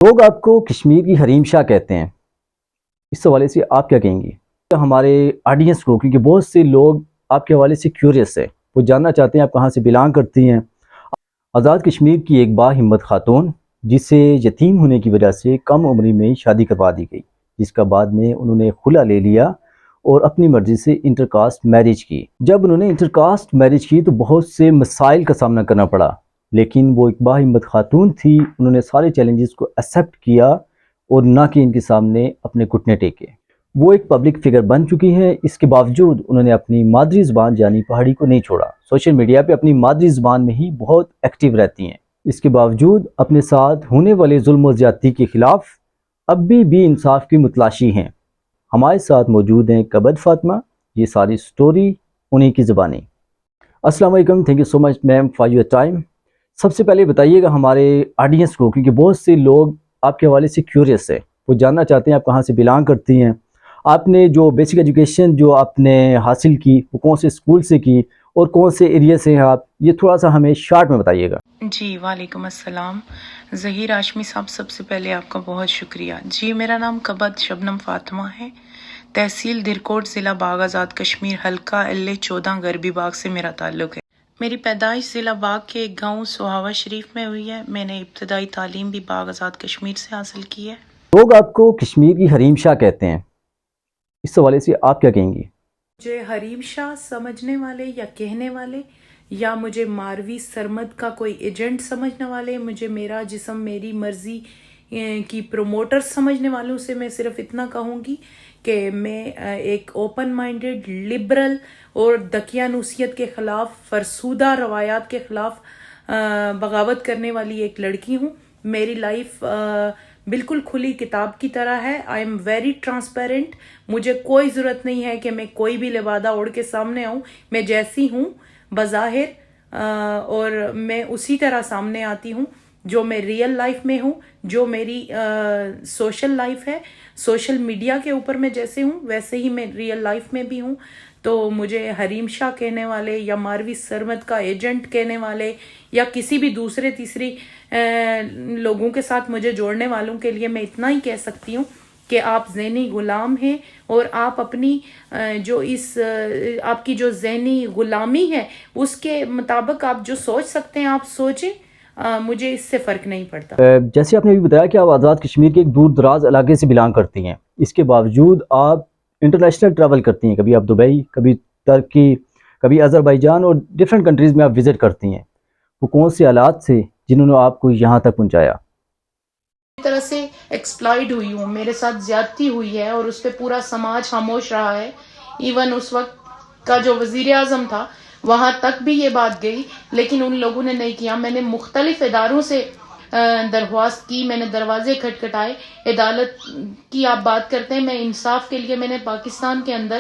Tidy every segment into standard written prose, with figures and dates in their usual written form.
لوگ آپ کو کشمیر کی حریم شاہ کہتے ہیں، اس حوالے سے آپ کیا کہیں گی؟ ہمارے آڈینس کو، کیونکہ بہت سے لوگ آپ کے حوالے سے کیوریس ہے، وہ جاننا چاہتے ہیں آپ کہاں سے بلانگ کرتی ہیں۔ آزاد کشمیر کی ایک با ہمت خاتون جسے یتیم ہونے کی وجہ سے کم عمری میں شادی کروا دی گئی، جس کا بعد میں انہوں نے خلا لے لیا اور اپنی مرضی سے انٹر کاسٹ میرج کی۔ جب انہوں نے انٹر کاسٹ میرج کی تو بہت سے مسائل کا سامنا کرنا پڑا، لیکن وہ ایک با ہمت خاتون تھی، انہوں نے سارے چیلنجز کو ایکسیپٹ کیا اور نہ کہ ان کے سامنے اپنے گھٹنے ٹیکے۔ وہ ایک پبلک فگر بن چکی ہیں، اس کے باوجود انہوں نے اپنی مادری زبان یعنی پہاڑی کو نہیں چھوڑا۔ سوشل میڈیا پہ اپنی مادری زبان میں ہی بہت ایکٹیو رہتی ہیں۔ اس کے باوجود اپنے ساتھ ہونے والے ظلم و زیادتی کے خلاف اب بھی انصاف کی متلاشی ہیں۔ ہمارے ساتھ موجود ہیں کبد فاطمہ، یہ ساری سٹوری انہی کی زبانی۔ السلام علیکم، thank you so much ma'am for your time. سب سے پہلے بتائیے گا ہمارے آڈینس کو، کیونکہ بہت سے لوگ آپ کے حوالے سے کیوریس ہے، وہ جاننا چاہتے ہیں آپ کہاں سے بلانگ کرتی ہیں، آپ نے جو بیسک ایجوکیشن جو آپ نے حاصل کی وہ کون سے اسکول سے کی اور کون سے ایریا سے ہیں آپ، یہ تھوڑا سا ہمیں شارٹ میں بتائیے گا۔ جی وعلیکم السلام ظہیر ہاشمی صاحب، سب سے پہلے آپ کا بہت شکریہ۔ جی میرا نام کبد شبنم فاطمہ ہے، تحصیل درکوٹ، ضلع باغ آزاد کشمیر، حلقہ LA 14 غربی باغ سے میرا تعلق ہے۔ میری پیدائش ضلع باغ کے ایک گاؤں سہاوا شریف میں ہوئی ہے۔ میں نے ابتدائی تعلیم بھی باغ آزاد کشمیر سے حاصل کی ہے۔ لوگ آپ کو کشمیر کی حریم شاہ کہتے ہیں، اس حوالے سے آپ کیا کہیں گی؟ مجھے حریم شاہ سمجھنے والے یا کہنے والے، یا مجھے ماروی سرمد کا کوئی ایجنٹ سمجھنے والے، مجھے میرا جسم میری مرضی کی پروموٹر سمجھنے والوں سے میں صرف اتنا کہوں گی کہ میں ایک اوپن مائنڈڈ، لبرل اور دقیانوسیت کے خلاف، فرسودہ روایات کے خلاف بغاوت کرنے والی ایک لڑکی ہوں۔ میری لائف بالکل کھلی کتاب کی طرح ہے۔ I am very transparent. مجھے کوئی ضرورت نہیں ہے کہ میں کوئی بھی لبادہ اوڑھ کے سامنے آؤں۔ میں جیسی ہوں بظاہر اور میں اسی طرح سامنے آتی ہوں جو میں ریئل لائف میں ہوں، جو میری سوشل لائف ہے۔ سوشل میڈیا کے اوپر میں جیسے ہوں ویسے ہی میں ریئل لائف میں بھی ہوں۔ تو مجھے حریم شاہ کہنے والے یا ماروی سرمد کا ایجنٹ کہنے والے یا کسی بھی دوسرے تیسری لوگوں کے ساتھ مجھے جوڑنے والوں کے لیے میں اتنا ہی کہہ سکتی ہوں کہ آپ ذہنی غلام ہیں، اور آپ اپنی آپ کی جو ذہنی غلامی ہے اس کے مطابق آپ جو سوچ سکتے ہیں آپ سوچیں۔ مجھے اس سے فرق نہیں پڑتا۔ جیسے آپ نے بھی بتایا کہ آپ آزاد کشمیر کے ایک دور دراز علاقے سے بلانگ کرتی ہیں، اس کے باوجود آپ انٹرنیشنل ٹریول کرتی ہیں، کبھی آپ دبئی، کبھی ترکی، کبھی آذربائیجان اور ڈیفرنٹ کنٹریز میں آپ وزٹ کرتی ہیں۔ وہ کون سے حالات سے جنہوں نے آپ کو یہاں تک پہنچایا؟ اس طرح سے ایکسپلائڈ ہوئی ہوں، میرے ساتھ زیادتی ہوئی ہے اور اس پہ پورا سماج خاموش رہا ہے۔ ایون اس وقت کا جو وزیر اعظم تھا وہاں تک بھی یہ بات گئی، لیکن ان لوگوں نے نہیں کیا۔ میں نے مختلف اداروں سے درخواست کی، میں نے دروازے کھٹکھٹائے۔ عدالت کی آپ بات کرتے ہیں، میں انصاف کے لیے میں نے پاکستان کے اندر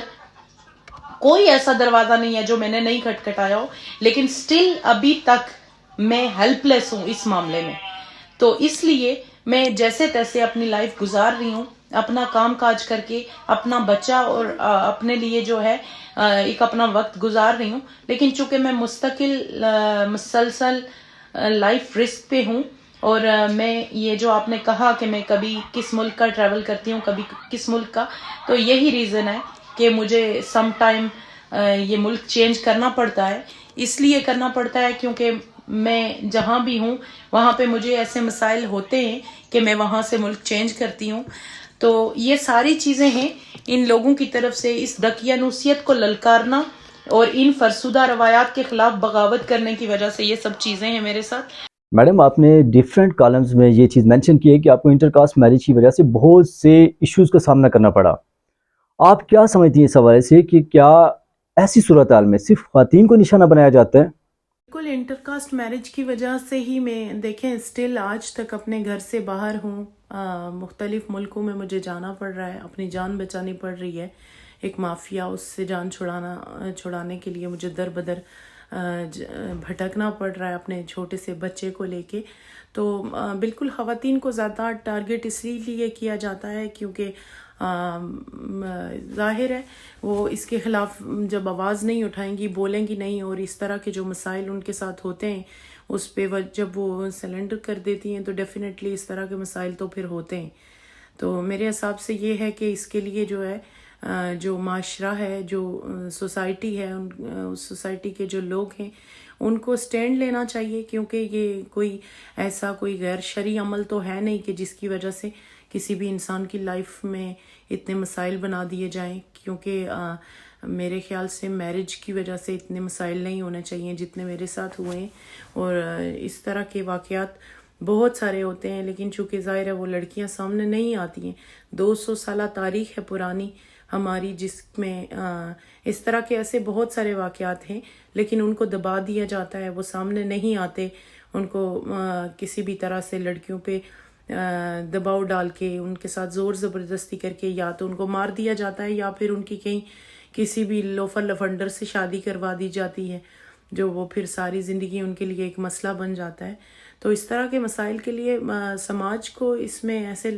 کوئی ایسا دروازہ نہیں ہے جو میں نے نہیں کھٹکھٹایا ہو، لیکن سٹل ابھی تک میں ہیلپ لیس ہوں اس معاملے میں۔ تو اس لیے میں جیسے تیسے اپنی لائف گزار رہی ہوں، اپنا کام کاج کر کے، اپنا بچہ اور اپنے لیے جو ہے ایک اپنا وقت گزار رہی ہوں۔ لیکن چونکہ میں مستقل مسلسل لائف رسک پہ ہوں، اور میں یہ جو آپ نے کہا کہ میں کبھی کس ملک کا ٹریول کرتی ہوں، کبھی کس ملک کا، تو یہی ریزن ہے کہ مجھے سم ٹائم یہ ملک چینج کرنا پڑتا ہے۔ اس لیے کرنا پڑتا ہے کیونکہ میں جہاں بھی ہوں وہاں پہ مجھے ایسے مسائل ہوتے ہیں کہ میں وہاں سے ملک چینج کرتی ہوں۔ تو یہ ساری چیزیں ہیں ان لوگوں کی طرف سے اس دقیانوسیت کو للکارنا اور ان فرسودہ روایات کے خلاف بغاوت کرنے کی وجہ سے یہ سب چیزیں ہیں میرے ساتھ۔ میڈم، آپ نے ڈیفرنٹ کالمز میں یہ چیز مینشن کی ہے کہ آپ کو انٹر کاسٹ میرج کی وجہ سے بہت سے ایشوز کا سامنا کرنا پڑا۔ آپ کیا سمجھتی ہیں اس حوالے سے کہ کیا ایسی صورتحال میں صرف خواتین کو نشانہ بنایا جاتا ہے؟ بالکل، انٹر کاسٹ میرج کی وجہ سے ہی میں دیکھیں اسٹل آج تک اپنے گھر سے باہر ہوں۔ مختلف ملکوں میں مجھے جانا پڑ رہا ہے، اپنی جان بچانی پڑ رہی ہے۔ ایک مافیا، اس سے جان چھڑانے کے لیے مجھے در بدر بھٹکنا پڑ رہا ہے اپنے چھوٹے سے بچے کو لے کے۔ تو بالکل خواتین کو زیادہ ٹارگٹ اس لیے کیا جاتا ہے کیونکہ ظاہر ہے وہ اس کے خلاف جب آواز نہیں اٹھائیں گی، بولیں گی نہیں، اور اس طرح کے جو مسائل ان کے ساتھ ہوتے ہیں اس پہ جب وہ سلنڈر کر دیتی ہیں تو ڈیفینیٹلی اس طرح کے مسائل تو پھر ہوتے ہیں. تو میرے حساب سے یہ ہے کہ اس کے لیے جو ہے جو معاشرہ ہے، جو سوسائٹی ہے، اس سوسائٹی کے جو لوگ ہیں ان کو سٹینڈ لینا چاہیے، کیونکہ یہ کوئی ایسا کوئی غیر شرعی عمل تو ہے نہیں کہ جس کی وجہ سے کسی بھی انسان کی لائف میں اتنے مسائل بنا دیے جائیں. کیونکہ میرے خیال سے میرج کی وجہ سے اتنے مسائل نہیں ہونے چاہیے جتنے میرے ساتھ ہوئے ہیں. اور اس طرح کے واقعات بہت سارے ہوتے ہیں، لیکن چونکہ ظاہر ہے وہ لڑکیاں سامنے نہیں آتی ہیں. 200 سالہ تاریخ ہے پرانی ہماری، جس میں اس طرح کے ایسے بہت سارے واقعات ہیں، لیکن ان کو دبا دیا جاتا ہے، وہ سامنے نہیں آتے. ان کو کسی بھی طرح سے لڑکیوں پہ دباؤ ڈال کے ان کے ساتھ زور زبردستی کر کے یا تو ان کو مار دیا جاتا ہے، یا پھر ان کی کہیں کسی بھی لوفر لفنڈر سے شادی کروا دی جاتی ہے، جو وہ پھر ساری زندگی ان کے لیے ایک مسئلہ بن جاتا ہے. تو اس طرح کے مسائل کے لیے سماج کو اس میں ایسے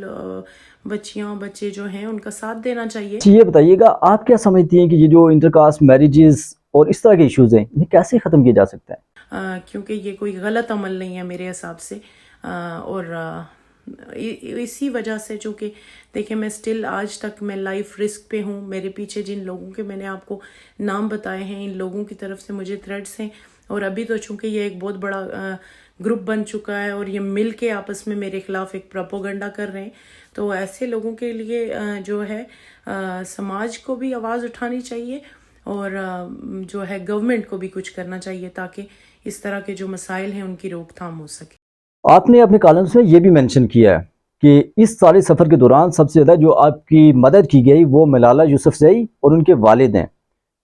بچیاں بچے جو ہیں ان کا ساتھ دینا چاہیے. یہ بتائیے گا آپ کیا سمجھتی ہیں کہ یہ جو انٹر کاسٹ میریجز اور اس طرح کے ایشوز ہیں انہیں کیسے ختم کیا جا سکتا ہے؟ کیونکہ یہ کوئی غلط عمل نہیں ہے میرے حساب سے. اور اسی وجہ سے چونکہ دیکھیں میں سٹل آج تک میں لائف رسک پہ ہوں. میرے پیچھے جن لوگوں کے میں نے آپ کو نام بتائے ہیں، ان لوگوں کی طرف سے مجھے تھریٹس ہیں. اور ابھی تو چونکہ یہ ایک بہت بڑا گروپ بن چکا ہے اور یہ مل کے آپس میں میرے خلاف ایک پروپیگنڈا کر رہے ہیں. تو ایسے لوگوں کے لیے جو ہے سماج کو بھی آواز اٹھانی چاہیے، اور جو ہے گورنمنٹ کو بھی کچھ کرنا چاہیے تاکہ اس طرح کے جو مسائل ہیں ان کی روک تھام ہو سکے. آپ نے اپنے کالمز میں یہ بھی مینشن کیا ہے کہ اس سارے سفر کے دوران سب سے زیادہ جو آپ کی مدد کی گئی وہ ملالہ یوسفزئی اور ان کے والد ہیں.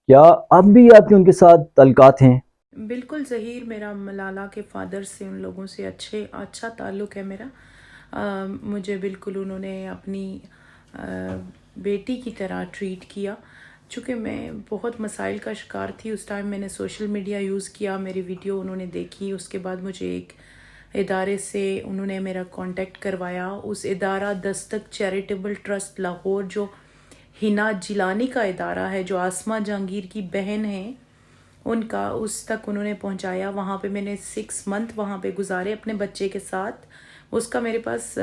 کیا اب بھی آپ کے ان کے ساتھ تعلقات ہیں؟ بالکل ظہیر، میرا ملالہ کے فادر سے ان لوگوں سے اچھا تعلق ہے میرا. مجھے بالکل انہوں نے اپنی بیٹی کی طرح ٹریٹ کیا. چونکہ میں بہت مسائل کا شکار تھی اس ٹائم، میں نے سوشل میڈیا یوز کیا، میری ویڈیو انہوں نے دیکھی. اس کے بعد مجھے ایک ادارے سے انہوں نے میرا کانٹیکٹ کروایا. اس ادارہ دستک چیریٹیبل ٹرسٹ لاہور، جو ہنا جیلانی کا ادارہ ہے، جو آسمہ جہانگیر کی بہن ہیں، ان کا اس تک انہوں نے پہنچایا. وہاں پہ میں نے 6 منتھ وہاں پہ گزارے اپنے بچے کے ساتھ. اس کا میرے پاس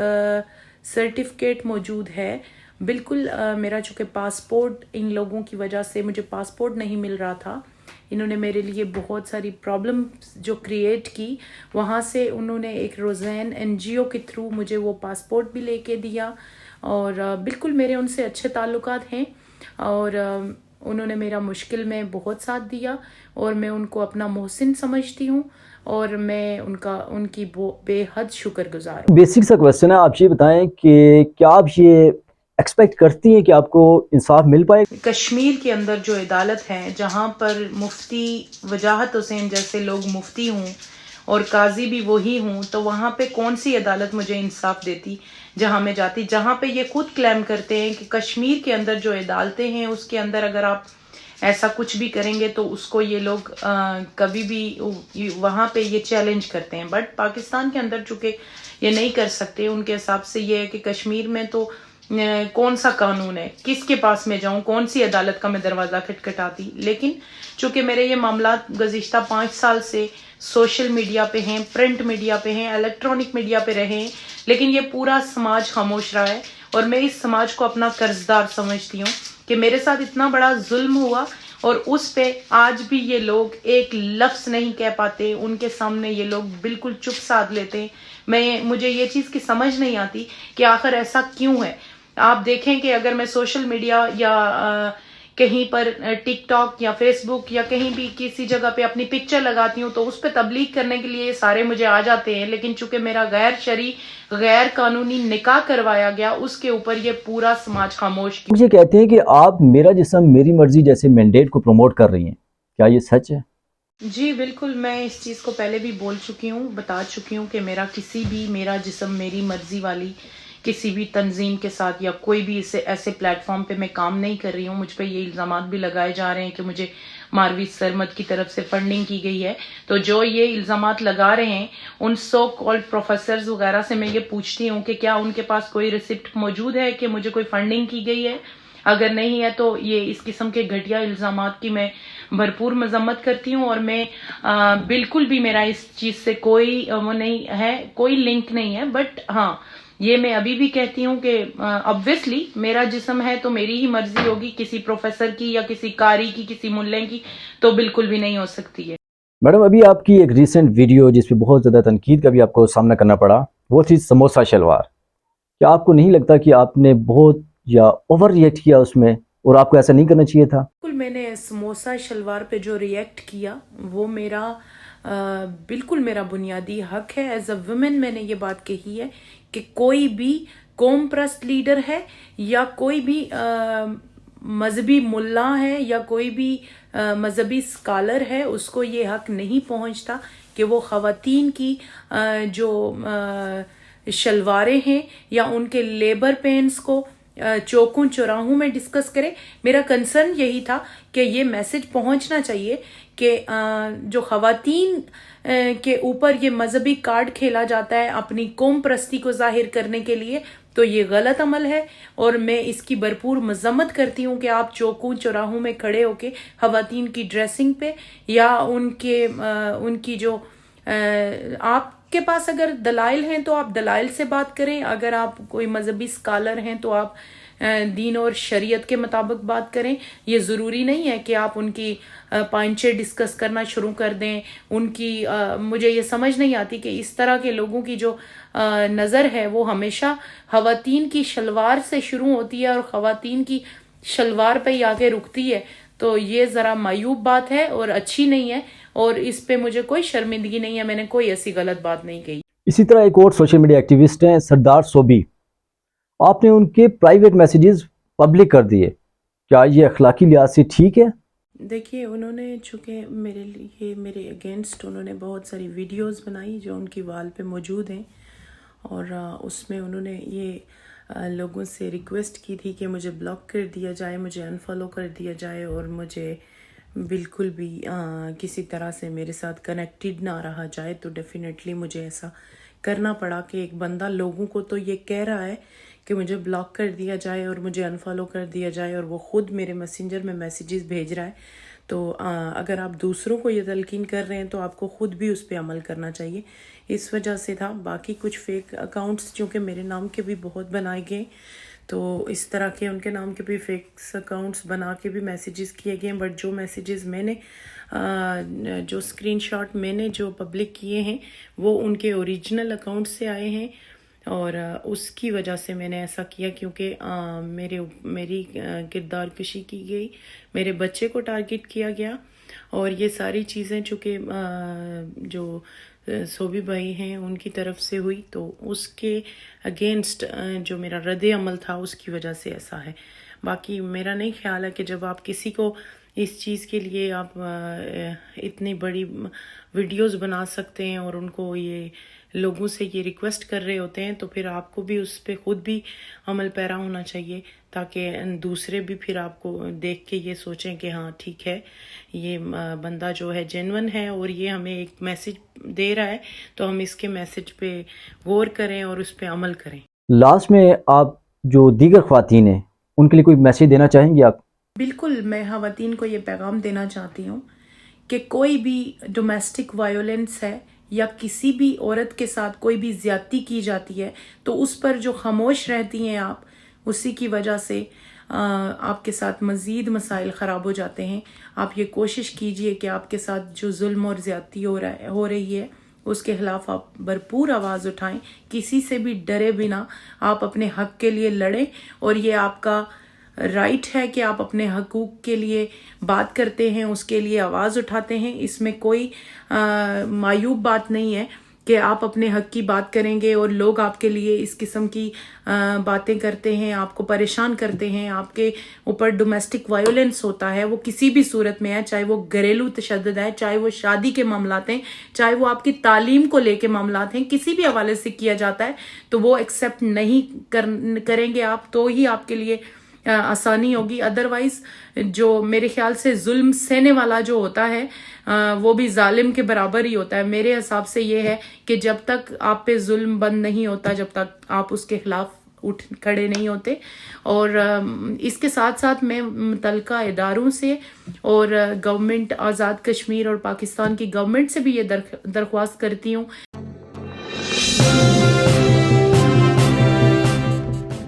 سرٹیفکیٹ موجود ہے. بالکل میرا چونکہ پاسپورٹ ان لوگوں کی وجہ سے مجھے پاسپورٹ نہیں مل رہا تھا، انہوں نے میرے لیے بہت ساری پرابلم جو کریٹ کی. وہاں سے انہوں نے ایک روزین NGO کے تھرو مجھے وہ پاسپورٹ بھی لے کے دیا. اور بالکل میرے ان سے اچھے تعلقات ہیں، اور انہوں نے میرا مشکل میں بہت ساتھ دیا، اور میں ان کو اپنا محسن سمجھتی ہوں، اور میں ان کی بے حد شکر گزار ہوں. بیسک سا کویسچن ہے، آپ یہ بتائیں کہ کیا آپ یہ ایکسپیکٹ کرتی ہیں کہ آپ کو انصاف مل پائے؟ کشمیر کے اندر جو عدالت ہے، جہاں پر مفتی وجاہت حسین جیسے لوگ مفتی ہوں اور قاضی بھی وہی ہوں، تو وہاں پہ کون سی عدالت مجھے انصاف دیتی جہاں میں جاتی، جہاں پہ یہ خود کلیم کرتے ہیں کہ کشمیر کے اندر جو عدالتیں ہیں اس کے اندر اگر آپ ایسا کچھ بھی کریں گے تو اس کو یہ لوگ کبھی بھی وہاں پہ یہ چیلنج کرتے ہیں. بٹ پاکستان کے اندر چونکہ یہ نہیں کر سکتے، ان کے حساب سے یہ ہے کہ کشمیر میں تو کون سا قانون ہے، کس کے پاس میں جاؤں، کون سی عدالت کا میں دروازہ کھٹکھٹاتی. لیکن چونکہ میرے یہ معاملات گزشتہ 5 سال سے سوشل میڈیا پہ ہیں، پرنٹ میڈیا پہ ہیں، الیکٹرانک میڈیا پہ رہے ہیں، لیکن یہ پورا سماج خاموش رہا ہے. اور میں اس سماج کو اپنا قرضدار سمجھتی ہوں کہ میرے ساتھ اتنا بڑا ظلم ہوا اور اس پہ آج بھی یہ لوگ ایک لفظ نہیں کہہ پاتے. ان کے سامنے یہ لوگ بالکل چپ سادھ لیتے ہیں. مجھے یہ چیز کی سمجھ نہیں آتی کہ آخر ایسا کیوں ہے. آپ دیکھیں کہ اگر میں سوشل میڈیا یا کہیں پر ٹک ٹاک یا فیس بک یا کہیں بھی کسی جگہ پہ اپنی پکچر لگاتی ہوں تو اس پہ تبلیغ کرنے کے لیے سارے مجھے آ جاتے ہیں، لیکن چونکہ میرا غیر شرعی غیر قانونی نکاح کروایا گیا اس کے اوپر یہ پورا سماج خاموش کیا. مجھے کہتے ہیں کہ آپ میرا جسم میری مرضی جیسے مینڈیٹ کو پروموٹ کر رہی ہیں، کیا یہ سچ ہے؟ جی بالکل، میں اس چیز کو پہلے بھی بول چکی ہوں، بتا چکی ہوں کہ میرا جسم میری مرضی والی کسی بھی تنظیم کے ساتھ یا کوئی بھی ایسے پلیٹ فارم پہ میں کام نہیں کر رہی ہوں. مجھ پہ یہ الزامات بھی لگائے جا رہے ہیں کہ مجھے ماروی سرمد کی طرف سے فنڈنگ کی گئی ہے. تو جو یہ الزامات لگا رہے ہیں ان سو کالڈ پروفیسرز وغیرہ سے میں یہ پوچھتی ہوں کہ کیا ان کے پاس کوئی ریسپٹ موجود ہے کہ مجھے کوئی فنڈنگ کی گئی ہے. اگر نہیں ہے تو یہ اس قسم کے گھٹیا الزامات کی میں بھرپور مذمت کرتی ہوں، اور میں بالکل بھی میرا اس چیز سے کوئی وہ نہیں ہے، کوئی لنک نہیں ہے. بٹ ہاں، یہ میں ابھی بھی کہتی ہوں کہ obviously میرا جسم ہے تو میری ہی مرضی ہوگی، کسی پروفیسر کی یا کسی قاری کی، کسی ملے کی تو بالکل بھی نہیں ہو سکتی ہے. میڈم ابھی آپ کی ایک ریسنٹ ویڈیو جس پہ بہت زیادہ تنقید کا بھی آپ کو سامنا کرنا پڑا، وہ تھی سموسہ شلوار. کیا آپ کو نہیں لگتا کہ آپ نے بہت یا اوور ریئیکٹ کیا اس میں، اور آپ کو ایسا نہیں کرنا چاہیے تھا؟ بالکل، میں نے سموسہ شلوار پہ جو ریئیکٹ کیا وہ میرا بالکل میرا بنیادی حق ہے. ایز اے ویمن میں نے یہ بات کہی ہے کہ کوئی بھی قوم پرست لیڈر ہے یا کوئی بھی مذہبی ملا ہے یا کوئی بھی مذہبی اسکالر ہے، اس کو یہ حق نہیں پہنچتا کہ وہ خواتین کی جو شلواریں ہیں یا ان کے لیبر پینس کو چوکوں چوراہوں میں ڈسکس کرے. میرا کنسرن یہی تھا کہ یہ میسج پہنچنا چاہیے کہ جو خواتین کے اوپر یہ مذہبی کارڈ کھیلا جاتا ہے اپنی قوم پرستی کو ظاہر کرنے کے لیے، تو یہ غلط عمل ہے، اور میں اس کی بھرپور مذمت کرتی ہوں کہ آپ چوکوں چوراہوں میں کھڑے ہو کے خواتین کی ڈریسنگ پہ یا ان کی جو آپ کے پاس اگر دلائل ہیں تو آپ دلائل سے بات کریں، اگر آپ کوئی مذہبی اسکالر ہیں تو آپ دین اور شریعت کے مطابق بات کریں. یہ ضروری نہیں ہے کہ آپ ان کی پائنچے ڈسکس کرنا شروع کر دیں. ان کی مجھے یہ سمجھ نہیں آتی کہ اس طرح کے لوگوں کی جو نظر ہے وہ ہمیشہ خواتین کی شلوار سے شروع ہوتی ہے اور خواتین کی شلوار پہ ہی آگے رکتی ہے. تو یہ ذرا معیوب بات ہے اور اچھی نہیں ہے، اور اس پہ مجھے کوئی شرمندگی نہیں ہے. میں نے کوئی ایسی غلط بات نہیں کہی. اسی طرح ایک اور سوشل میڈیا ایکٹیوسٹ ہیں سردار صوبی، آپ نے ان کے پرائیویٹ میسیجز پبلک کر دیے، کیا یہ اخلاقی لحاظ سے ٹھیک ہے؟ دیکھیے، انہوں نے چونکہ میرے اگینسٹ انہوں نے بہت ساری ویڈیوز بنائی جو ان کی وال پہ موجود ہیں، اور اس میں انہوں نے یہ لوگوں سے ریکویسٹ کی تھی کہ مجھے بلاک کر دیا جائے، مجھے انفالو کر دیا جائے، اور مجھے بالکل بھی کسی طرح سے میرے ساتھ کنیکٹڈ نہ رہا جائے. تو ڈیفینیٹلی مجھے ایسا کرنا پڑا کہ ایک بندہ لوگوں کو تو یہ کہہ رہا ہے کہ مجھے بلاک کر دیا جائے اور مجھے انفالو کر دیا جائے، اور وہ خود میرے میسنجر میں میسیجز بھیج رہا ہے. تو اگر آپ دوسروں کو یہ تلقین کر رہے ہیں تو آپ کو خود بھی اس پہ عمل کرنا چاہیے. اس وجہ سے تھا. باقی کچھ فیک اکاؤنٹس چونکہ میرے نام کے بھی بہت بنائے گئے، تو اس طرح کے ان کے نام کے بھی فیک اکاؤنٹس بنا کے بھی میسیجز کیے گئے. بٹ جو میسیجز میں نے جو اسکرین شاٹ میں نے جو پبلک کیے ہیں وہ ان کے اوریجنل اکاؤنٹ سے آئے ہیں، اور اس کی وجہ سے میں نے ایسا کیا کیونکہ میری کردار کشی کی گئی، میرے بچے کو ٹارگٹ کیا گیا، اور یہ ساری چیزیں چونکہ جو صوبی بھائی ہیں ان کی طرف سے ہوئی، تو اس کے اگینسٹ جو میرا رد عمل تھا اس کی وجہ سے ایسا ہے. باقی میرا نہیں خیال ہے کہ جب آپ کسی کو اس چیز کے لیے آپ اتنی بڑی ویڈیوز بنا سکتے ہیں اور ان کو یہ لوگوں سے یہ ریکویسٹ کر رہے ہوتے ہیں، تو پھر آپ کو بھی اس پہ خود بھی عمل پیرا ہونا چاہیے، تاکہ دوسرے بھی پھر آپ کو دیکھ کے یہ سوچیں کہ ہاں ٹھیک ہے، یہ بندہ جو ہے جینون ہے اور یہ ہمیں ایک میسج دے رہا ہے، تو ہم اس کے میسج پہ غور کریں اور اس پہ عمل کریں. لاسٹ میں آپ جو دیگر خواتین ہیں ان کے لیے کوئی میسیج دینا چاہیں گے آپ؟ بالکل، میں خواتین کو یہ پیغام دینا چاہتی ہوں کہ کوئی بھی ڈومیسٹک وائلنس ہے یا کسی بھی عورت کے ساتھ کوئی بھی زیادتی کی جاتی ہے تو اس پر جو خاموش رہتی ہیں آپ، اسی کی وجہ سے آپ کے ساتھ مزید مسائل خراب ہو جاتے ہیں. آپ یہ کوشش کیجئے کہ آپ کے ساتھ جو ظلم اور زیادتی ہو رہی ہے اس کے خلاف آپ بھرپور آواز اٹھائیں، کسی سے بھی ڈرے بنا آپ اپنے حق کے لیے لڑیں، اور یہ آپ کا رائٹ ہے کہ آپ اپنے حقوق کے لیے بات کرتے ہیں، اس کے لیے آواز اٹھاتے ہیں. اس میں کوئی معیوب بات نہیں ہے کہ آپ اپنے حق کی بات کریں گے اور لوگ آپ کے لیے اس قسم کی باتیں کرتے ہیں، آپ کو پریشان کرتے ہیں، آپ کے اوپر ڈومیسٹک وائلنس ہوتا ہے، وہ کسی بھی صورت میں ہے، چاہے وہ گھریلو تشدد ہے، چاہے وہ شادی کے معاملات ہیں، چاہے وہ آپ کی تعلیم کو لے کے معاملات ہیں، کسی بھی حوالے سے کیا جاتا ہے تو وہ ایکسیپٹ نہیں کریں گے آپ، تو ہی آپ کے لیے آسانی ہوگی. ادروائز جو میرے خیال سے ظلم سہنے والا جو ہوتا ہے وہ بھی ظالم کے برابر ہی ہوتا ہے. میرے حساب سے یہ ہے کہ جب تک آپ پہ ظلم بند نہیں ہوتا، جب تک آپ اس کے خلاف اٹھ کھڑے نہیں ہوتے. اور اس کے ساتھ ساتھ میں متعلقہ اداروں سے اور گورنمنٹ آزاد کشمیر اور پاکستان کی گورنمنٹ سے بھی یہ درخواست کرتی ہوں